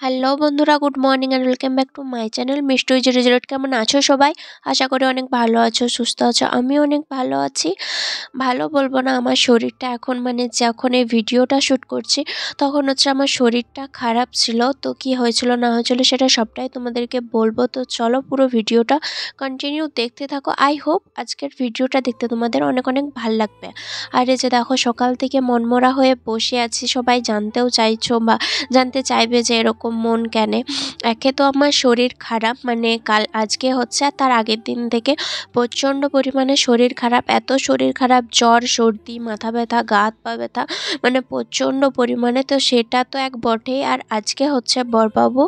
Hello বন্ধুরা, good morning and welcome back to my channel Mishtu easy result. কেমন আছো সবাই? আশা করি অনেক ভালো আছো, সুস্থ আছো। আমিও অনেক ভালো আছি। ভালো বলবো না, আমার শরীরটা এখন যখন এই ভিডিওটা শ্যুট করছি তখন আমার শরীরটা খারাপ ছিল। তো কি হয়েছিল না হয়েছিল সেটা সবটাই তোমাদেরকে বলবো। তো চলো পুরো ভিডিওটা কন্টিনিউ দেখতে থাকো। আই হোপ আজকের ভিডিওটা দেখতে তোমাদের অনেক অনেক ভাল লাগবে। আর এই যে দেখো, সকাল থেকে মনমরা হয়ে বসে আছি। সবাই জানতেও চাইছো বা জানতে চাইবে যে এরকম মন কেন। একে তো আমার শরীর খারাপ, আজকে হচ্ছে, তার আগের দিন থেকে প্রচণ্ড পরিমাণে শরীর খারাপ। এত শরীর খারাপ, জ্বর, সর্দি, মাথা ব্যথা, গা হাত পা ব্যথা, প্রচণ্ড পরিমাণে। তো সেটা তো এক বটেই। আর আজকে হচ্ছে বড়বাবু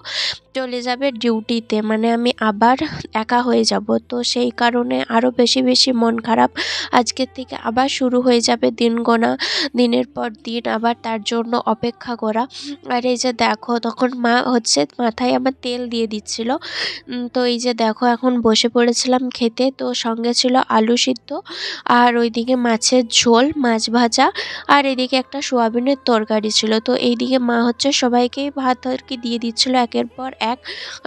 চলে যাবে ডিউটিতে, আমি আবার একা হয়ে যাব। তো সেই কারণে আরও বেশি বেশি মন খারাপ। আজকের থেকে আবার শুরু হয়ে যাবে দিন গোনা, দিনের পর দিন আবার তার জন্য অপেক্ষা করা। আর এই যে দেখো, তখন মা মাথায় আমার তেল দিয়ে দিচ্ছিল। তো এই যে দেখো, এখন বসে পড়েছিলাম খেতে। তো সঙ্গে ছিল আলু সিদ্ধ, আর ওইদিকে মাছের ঝোল, মাছ ভাজা, আর এদিকে একটা সোয়াবিনের তরকারি ছিল। তো এইদিকে মা সবাইকেই ভাত আর কি দিয়ে দিচ্ছিল একের পর এক।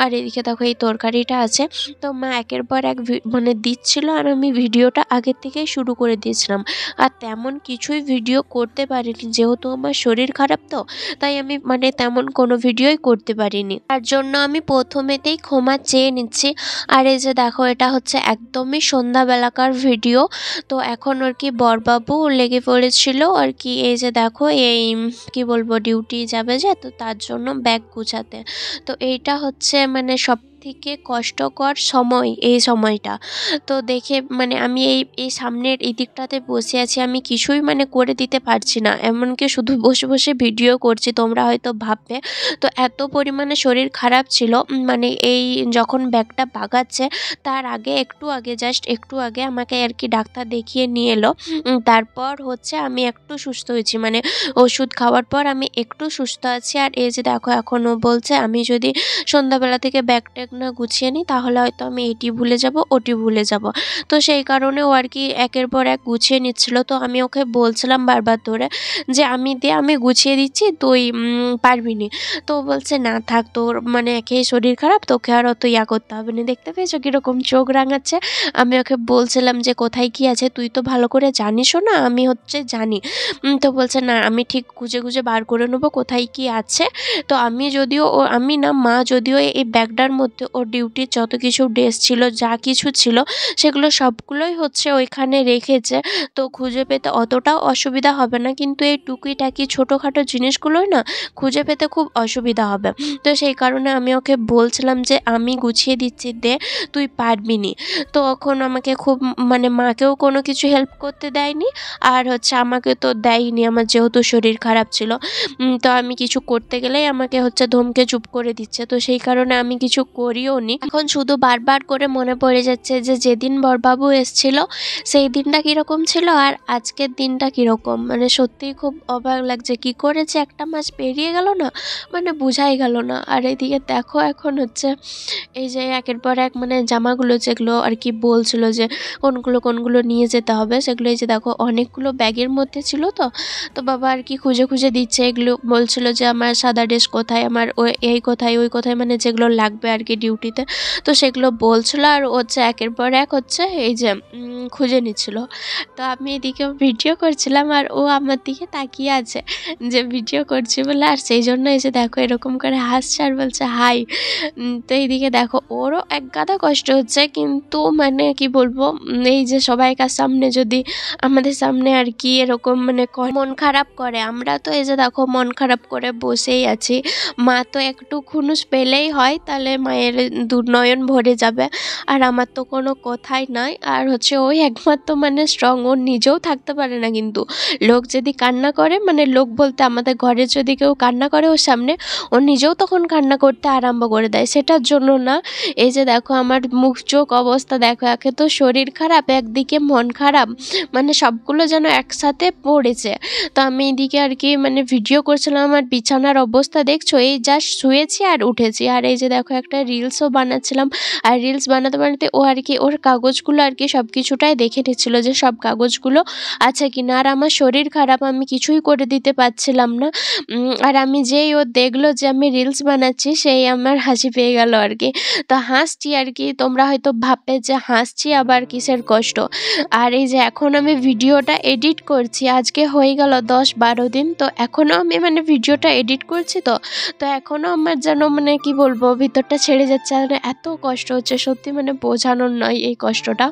আর এদিকে দেখো এই তরকারিটা আছে। তো মা একের পর এক দিচ্ছিল, আর আমি ভিডিওটা আগের থেকেই শুরু করে দিয়েছিলাম। আর তেমন কিছুই ভিডিও করতে পারিনি, যেহেতু আমার শরীর খারাপ। তো তাই আমি তেমন কোনো ভিডিওই করতে পারিনি। তার জন্য আমি প্রথমেতেই ক্ষমা চেয়ে নিচ্ছি। আর এই যে দেখো, এটা হচ্ছে একদমই সন্ধ্যাবেলাকার ভিডিও। তো এখন আর কি বড়বাবু লেগে পড়েছিল আর কি। এই যে দেখো, এই কি বলবো, ডিউটি যাবে যে, তো তার জন্য ব্যাগ গুছাতে। তো এইটা হচ্ছে সব থেকে কষ্টকর সময়, এই সময়টা। তো দেখে আমি এই সামনের এই দিকটাতে বসে আছি, আমি কিছুই করে দিতে পারছি না। এমনকি শুধু বসে বসে ভিডিও করছি, তোমরা হয়তো ভাববে। তো এত পরিমাণে শরীর খারাপ ছিল। এই যখন ব্যাগটা বাগাচ্ছে তার আগে জাস্ট একটু আগে আমাকে আর কি ডাক্তার দেখিয়ে নিয়ে এলো। তারপর আমি একটু সুস্থ হয়েছি, ওষুধ খাওয়ার পর আমি একটু সুস্থ আছি। আর এই যে দেখো, এখনও বলছে আমি যদি সন্ধ্যাবেলা থেকে ব্যাগ ট্যাগ না গুছিয়ে নিই তাহলে হয়তো আমি এটি ভুলে যাব, ওটি ভুলে যাব। তো সেই কারণে ও আর কি একের পর এক গুছিয়ে নিচ্ছিল। তো আমি ওকে বলছিলাম বারবার ধরে যে আমি গুছিয়ে দিচ্ছি, তুই পারবি নি। তো বলছে না থাক, তোর একেই শরীর খারাপ, তোকে আর অত করতে হবে না। দেখতে পেয়েছো কীরকম চোখ রাঙাচ্ছে। আমি ওকে বলছিলাম যে কোথায় কি আছে, তুই তো ভালো করে জানিসও না। আমি জানি। তো বলছে না, আমি ঠিক খুঁজে খুঁজে বার করে নেবো কোথায় কি আছে। তো মা যদিও এই ব্যাগটার মধ্যে ওর ডিউটির যত কিছু ড্রেস ছিল, যা কিছু ছিল, সেগুলো সবগুলোই ওইখানে রেখেছে। তো খুঁজে পেতে অতটাও অসুবিধা হবে না, কিন্তু এই টুকিটাকি ছোটোখাটো জিনিসগুলোই না খুঁজে পেতে খুব অসুবিধা হবে। তো সেই কারণে আমি ওকে বলছিলাম যে আমি গুছিয়ে দিচ্ছি, দে, তুই পারবি নি। তো এখন আমাকে খুব মাকেও কোনো কিছু হেল্প করতে দেয়নি, আর আমাকে তো দেয়নি, আমার যেহেতু শরীর খারাপ ছিল। তো আমি কিছু করতে গেলেই আমাকে ধমকে চুপ করে দিচ্ছে। তো সেই কারণে আমি কিছু করিও নি। এখন শুধু বারবার করে মনে পড়ে যাচ্ছে যে যেদিন বড়বাবু এসেছিল সেই দিনটা কীরকম ছিল আর আজকের দিনটা কীরকম। সত্যিই খুব অবাক লাগছে, কী করেছে একটা মাস পেরিয়ে গেল না, বোঝাই গেল না। আর এদিকে দেখো, এখন এই যে একের পর এক জামাগুলো যেগুলো আর কি বলছিল যে কোনগুলো নিয়ে যেতে হবে, সেগুলো এই যে দেখো অনেকগুলো ব্যাগের মধ্যে ছিল। তো বাবা আর কি খুঁজে খুঁজে দিচ্ছে। এগুলো বলছিল যে আমার সাদা ড্রেস কোথায়, আমার এই কোথায় ওই কোথায়, যেগুলো লাগবে আর কি ডিউটিতে। তো সেগুলো বলছিল, আর একের পর এক এই যে খুঁজে নিচ্ছিল। তো আমি এদিকে ভিডিও করছিলাম, আর ও আমার দিকে তাকিয়ে আছে যে ভিডিও করছি বলে। আর সেই জন্য এই যে দেখো এরকম করে হাসছে আর বলছে হাই। তো এইদিকে দেখো ওরও এক গাদা কষ্ট হচ্ছে, কিন্তু কি বলবো, এই যে সবাইকার সামনে যদি আমাদের সামনে আর কি এরকম মন খারাপ করে, আমরা তো এই যে দেখো মন খারাপ করে বসেই আছি। মা তো একটু খুনুস পেলেই হয়, তাহলে মায়ের দুর্নয়ন ভরে যাবে। আর আমার তো কোনো কথাই নয়। আর ওই একমাত্র স্ট্রং, ও নিজেও থাকতে পারে না। কিন্তু লোক যদি কান্না করে, লোক বলতে আমাদের ঘরে যদি কেউ কান্না করে ওর সামনে, ও নিজেও তখন কান্না করতে আরম্ভ করে দেয়। সেটার জন্য না, এই যে দেখো আমার মুখ চোখ অবস্থা দেখো, একে তো শরীর খারাপ, একদিকে মন খারাপ, সবগুলো যেন একসাথে পড়েছে। তো আমি এদিকে আর কি ভিডিও করছিলাম। আমার বিছানার অবস্থা দেখছো, এই জাস্ট শুয়েছি আর উঠেছি। আর এই যে দেখো একটা রিলসও বানাচ্ছিলাম। আর রিলস বানাতে বানাতে ও আর কি ওর কাগজগুলো আর কি সব কিছুটাই দেখে নিচ্ছিলো যে সব কাগজগুলো আছে কিনা। আর আমার শরীর খারাপ, আমি কিছুই করে দিতে পারছিলাম না। আর আমি যেই ও দেখলো যে আমি রিলস বানাচ্ছি সেই আমার হাসি পেয়ে গেল আর কি। তো হাসছি আর কি, তোমরা হয়তো ভাববে যে হাসছি আবার কিসের কষ্ট। আর এই যে এখন আমি ভিডিওটা এডিট করছি, আজকে হয়ে গেল 10-12 দিন। তো এখনও আমি মানে ভিডিওটা এডিট করছি, তো এখনও আমার যেন মানে কি বলবো ভিতরটা ছেড়ে যাচ্ছে, আর এত কষ্ট হচ্ছে সত্যি, মানে বোঝানোর নয় এই কষ্টটা।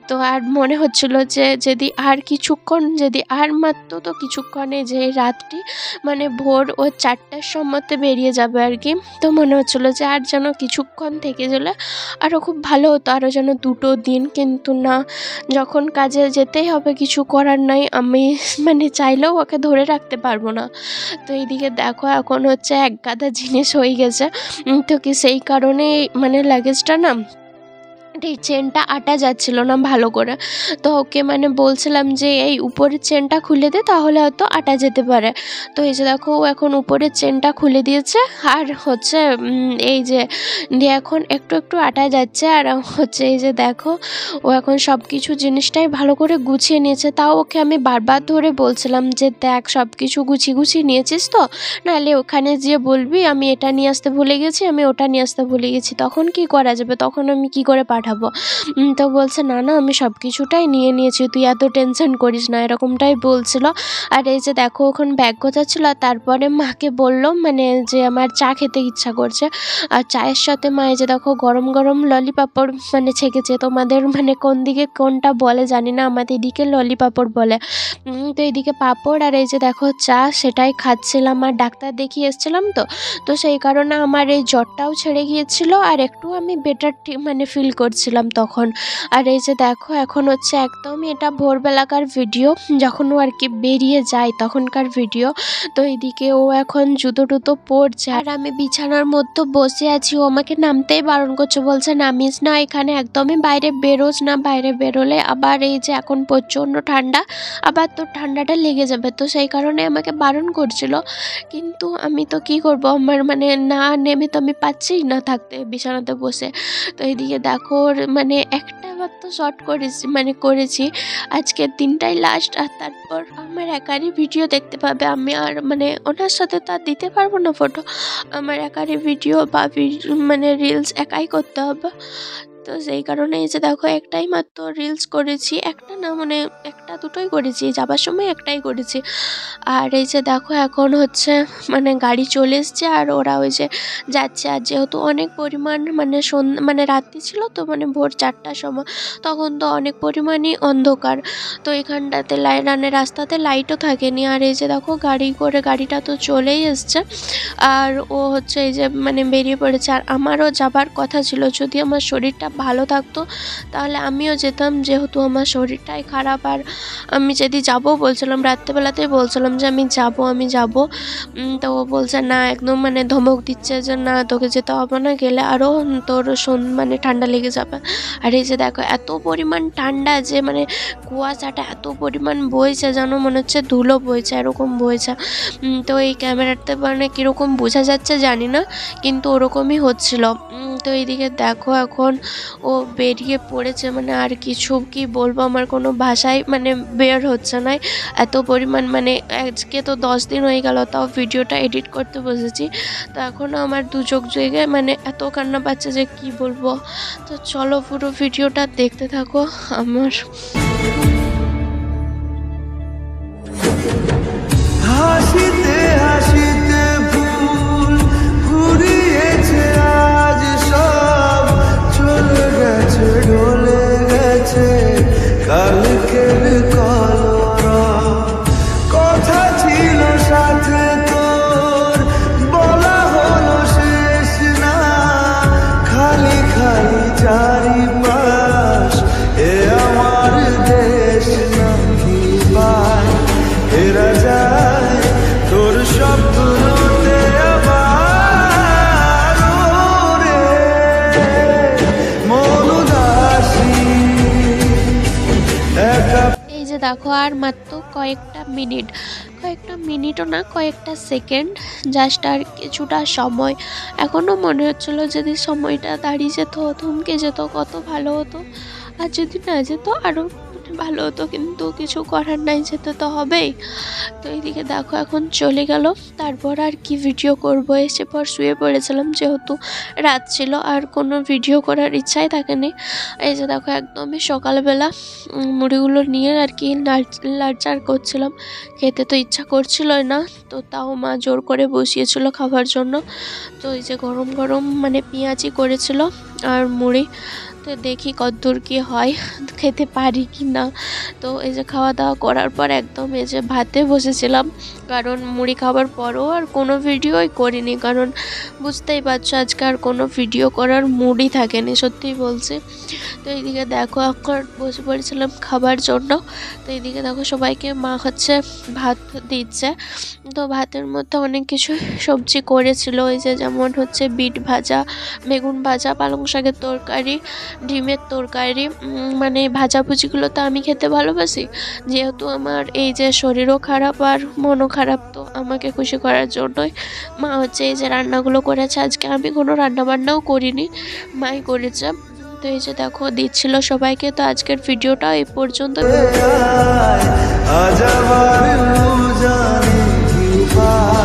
তো আর মনে হচ্ছিল যে যদি আর কিছুক্ষণ, যদি আর মাত্র তো কিছুক্ষণে, যে রাতটি মানে ভোর ও 4টার সময়তে বেরিয়ে যাবে আর কি। তো মনে হচ্ছিলো যে আর যেন কিছুক্ষণ থেকে গেলে আরও খুব ভালো হতো, আরও যেন 2টো দিন। কিন্তু না, যখন কাজে যেতেই হবে, কিছু করার নাই, আমি মানে চাইলেও ওকে ধরে রাখতে পারবো না। তো এইদিকে দেখো এখন হচ্ছে এক গাদা জিনিস হয়ে গেছে। তো কি সেই কারণেই মানে লাগেজটা না, এই চেনটা আটা যাচ্ছিল না ভালো করে। তো ওকে মানে বলছিলাম যে এই উপরের চেনটা খুলে দে, তাহলে হয়তো আটা যেতে পারে। তো এই যে দেখো ও এখন উপরের চেনটা খুলে দিয়েছে, আর হচ্ছে এই যে দিয়ে এখন একটু একটু আটা যাচ্ছে। আর হচ্ছে এই যে দেখো ও এখন সব কিছু জিনিসটাই ভালো করে গুছিয়ে নিয়েছে। তাও ওকে আমি বারবার ধরে বলছিলাম যে দেখ সব কিছু গুছিয়ে নিয়েছিস তো, নাহলে ওখানে যেয়ে বলবি আমি এটা নিয়ে আসতে ভুলে গেছি, আমি ওটা নিয়ে আসতে ভুলে গেছি, তখন কি করা যাবে, তখন আমি কি করে পাঠাবো। তো বলছে না না আমি সব কিছুটাই নিয়ে নিয়েছি, তুই এত টেনশন করিস না, এরকমটাই বলছিল। আর এই যে দেখো ওখানে ব্যাগ গোছাচ্ছিল, আর তারপরে মাকে বললো মানে যে আমার চা খেতে ইচ্ছা করছে। আর চায়ের সাথে মা এই যে দেখো গরম গরম ললিপাপড় মানে ছেঁকেছে। তোমাদের মানে কোন দিকে কোনটা বলে জানি না, আমাদের এদিকে ললিপাপড় বলে। তো এইদিকে পাঁপড় আর এই যে দেখো চা, সেটাই খাচ্ছিলাম। আর ডাক্তার দেখিয়ে এসেছিলাম তো সেই কারণে আমার এই জ্বরটাও ছেড়ে গিয়েছিল, আর একটু আমি বেটার মানে ফিল করছিলাম তখন। আর এই যে দেখো এখন হচ্ছে একদমই এটা ভোরবেলাকার ভিডিও, যখন ও আর কি বেরিয়ে যায় তখনকার ভিডিও। তো এইদিকে ও এখন জুতো টুতো পরছে, আর আমি বিছানার মধ্যে বসে আছি। ও আমাকে নামতেই বারণ করছে, বলছে নামিস না এখানে, একদমই বাইরে বেরোস না, বাইরে বেরোলে আবার এই যে এখন প্রচণ্ড ঠান্ডা, আবার তোর ঠান্ডাটা লেগে যাবে। তো সেই কারণে আমাকে বারণ করছিল, কিন্তু আমি তো কি করব, আমার মানে না নেমে তো আমি পাচ্ছি না থাকতে বিছানাতে বসে। তো এইদিকে দেখো মানে একটা বার তো শর্ট করেছি, আজকের দিনটাই লাস্ট। আর তারপর আমার একারই ভিডিও দেখতে পাবে, আমি আর মানে ওনার সাথে তো আর দিতে পারবো না ফটো, আমার একারই ভিডিও বা মানে রিলস একাই করতে হবে। তো সেই কারণে এই যে দেখো একটাই মাত্র রিলস করেছি, একটা না মানে একটা দুটোই করেছি, যাবার সময় একটাই করেছি। আর এই যে দেখো এখন হচ্ছে মানে গাড়ি চলে এসছে, আর ওরা ওই যে যাচ্ছে। আর যেহেতু অনেক পরিমাণ মানে মানে রাত্রি ছিল, তো মানে ভোর 4টার সময়, তখন তো অনেক পরিমাণই অন্ধকার। তো এখানটাতে রাস্তাতে লাইটও থাকেনি। আর এই যে দেখো গাড়িটা তো চলেই এসছে, আর ও হচ্ছে এই যে মানে বেরিয়ে পড়েছে। আর আমারও যাবার কথা ছিল, যদি আমার শরীরটা ভালো থাকতো তাহলে আমিও যেতাম, যেহেতু আমার শরীরটাই খারাপ। আর আমি যদি যাবো বলছিলাম, রাত্রেবেলাতেই বলছিলাম যে আমি যাব। তো ও বলছে না, একদম মানে ধমক দিচ্ছে যে না তোকে যেতে হবে না, গেলে আরও তোর মানে ঠান্ডা লেগে যাবে। আর এই যে দেখো এত পরিমাণ ঠান্ডা যে মানে কুয়াশাটা এত পরিমাণ বইছে, যেন মনে হচ্ছে ধুলো বইছে, এরকম বইছে। তো এই ক্যামেরাতে মানে কীরকম বোঝা যাচ্ছে জানি না, কিন্তু ওরকমই হচ্ছিল। তো এইদিকে দেখো এখন ও বেরিয়ে পড়েছে, মানে আর কিছু কি বলবো, আমার কোনো ভাষাই মানে বের হচ্ছে না, এত পরিমাণ মানে আজকে তো 10 দিন হয়ে গেল, তাও ভিডিওটা এডিট করতে বসেছি। তো এখনও আমার দু চোখ জেগে মানে এত কান্না পাচ্ছে যে কি বলবো। তো চলো পুরো ভিডিওটা দেখতে থাকো আমার। হাসিতে হাসিতে ভুল ঘুরিয়েছে, আজ সব চলে গেছে, ঢলে গেছে কালকের কলরব। কথা ছিল সাথে তোর, বলা হলো শেষ না, খালি খালি চারিপাশ, এ আমার দেশ নাকি পায়, এরা যায় তোর স্বপ্নতে আবার, রে মন উদাসী একা। এই যে দেখো আর মাত্র কয়েকটা মিনিটও না, কয়েকটা সেকেন্ড জাস্ট, আর কিছুটা সময়। এখনও মনে হচ্ছিলো যদি সময়টা দাঁড়িয়ে যেত, থমকে যেত, কত ভালো হতো। আর যদি না যেত আরও ভালো হতো, কিন্তু কিছু করার নাই, যেতে তো হবেই। তো এইদিকে দেখো এখন চলে গেল। তারপর আর কি ভিডিও করব, এসে পর শুয়ে পড়েছিলাম, যেহেতু রাত ছিল আর কোনো ভিডিও করার ইচ্ছাই থাকেনি। এই যে দেখো একদমই সকালবেলা মুড়িগুলো নিয়ে আর কি লাড়চাড় করছিলাম। খেতে তো ইচ্ছা করছিলই না, তো তাও মা জোর করে বসিয়েছিল খাবার জন্য। তো এই যে গরম গরম মানে পেঁয়াজি করেছিল আর মুড়ি। তো দেখি কতদূর কি হয়, খেতে পারি কি না। তো এই যে খাওয়া দাওয়া করার পর একদম এই যে ভাতে বসেছিলাম, কারণ মুড়ি খাবার পরও আর কোনো ভিডিওই করিনি, কারণ বুঝতেই পারছো আজকে আর কোনো ভিডিও করার মুডই থাকেনি, সত্যিই বলছি। তো এইদিকে দেখো এখন বসে পড়েছিলাম খাবার জন্য। তো এইদিকে দেখো সবাইকে মা হচ্ছে ভাত দিচ্ছে। তো ভাতের মধ্যে অনেক কিছু সবজি করেছিল, ওই যে যেমন হচ্ছে বিট ভাজা, বেগুন ভাজা, পালং শাকের তরকারি, ডিমের তরকারি। মানে ভাজাভুজিগুলো তো আমি খেতে ভালোবাসি, যেহেতু আমার এই যে শরীরও খারাপ আর মনও খারাপ, তো আমাকে খুশি করার জন্যই মা হচ্ছে এই যে রান্নাগুলো করেছে। আজকে আমি কোনো রান্নাবান্নাও করিনি, মাই করেছে। তো এই যে দেখো দিচ্ছিল সবাইকে। তো আজকের ভিডিওটা এই পর্যন্ত। आजा बाबू जाने की बात